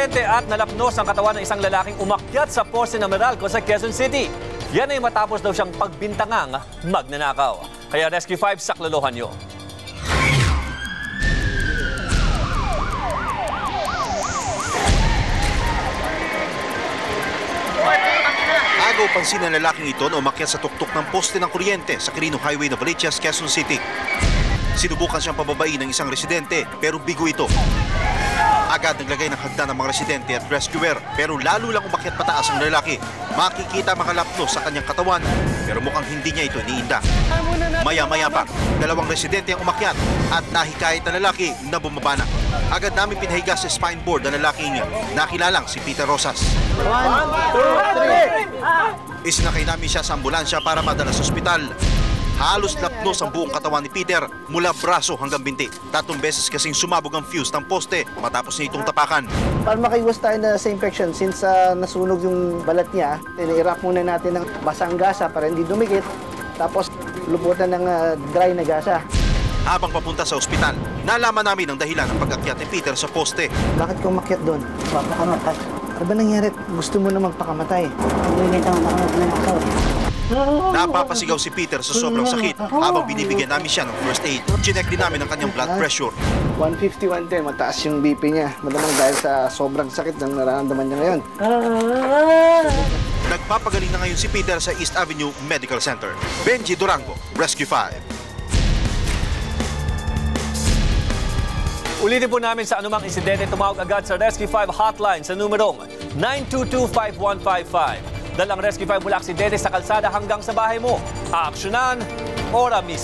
Aksidente at nalapnos ang katawan ng isang lalaking umakyat sa poste ng Meralco sa Quezon City. Yan ay matapos daw siyang pagbintangang magnanakaw. Kaya Rescue 5 saklolohan niyo. Agaw pansin ng lalaking ito na umakyat sa tuktok ng poste ng kuryente sa Quirino Highway, Novaliches, Quezon City. Sinubukan siyang pababain ng isang residente pero bigo ito. Agad naglagay ng hagdan ng mga residente at rescuer pero lalo lang umakyat pataas ang lalaki. Makikita makalapno sa kanyang katawan pero mukhang hindi niya ito iniinda. Maya-maya pa, dalawang residente ang umakyat at nahikayat na lalaki na bumaba na. Agad namin pinahiga sa spine board ang lalaking nakilalang si Peter Rosas. 1, 2, 3. Isinakay namin siya sa ambulansya para madala sa ospital. Halos lapnos ang buong katawan ni Peter mula braso hanggang binti. 3 beses kasing sumabog ang fuse ng poste matapos niya itong tapakan. Para makaiwas tayo sa infection, since nasunog yung balat niya, i-wrap muna natin ng basang gasa para hindi dumikit. Tapos lubutan ng dry na gasa. Habang papunta sa ospital, nalaman namin ang dahilan ng pag-akyat ni Peter sa poste. Bakit ka umakyat doon? Papakamatay. Ano ba nangyari? Gusto mo na magpakamatay? Hindi na ako Napapasigaw si Peter sa sobrang sakit habang binibigyan namin siya ng first aid. Chinek din namin ang kanyang blood pressure. 150, 110. Mataas yung BP niya. Malamang dahil sa sobrang sakit ng nararamdaman niya ngayon. Nagpapagaling na ngayon si Peter sa East Avenue Medical Center. Benji Durango, Rescue 5. Ulitin po namin sa anumang insidente, tumawag agad sa Rescue 5 hotline sa numerong 922-5155. Dalang Rescue 5 mula aksidente sa kalsada hanggang sa bahay mo. Aaksyonan, ora mismo.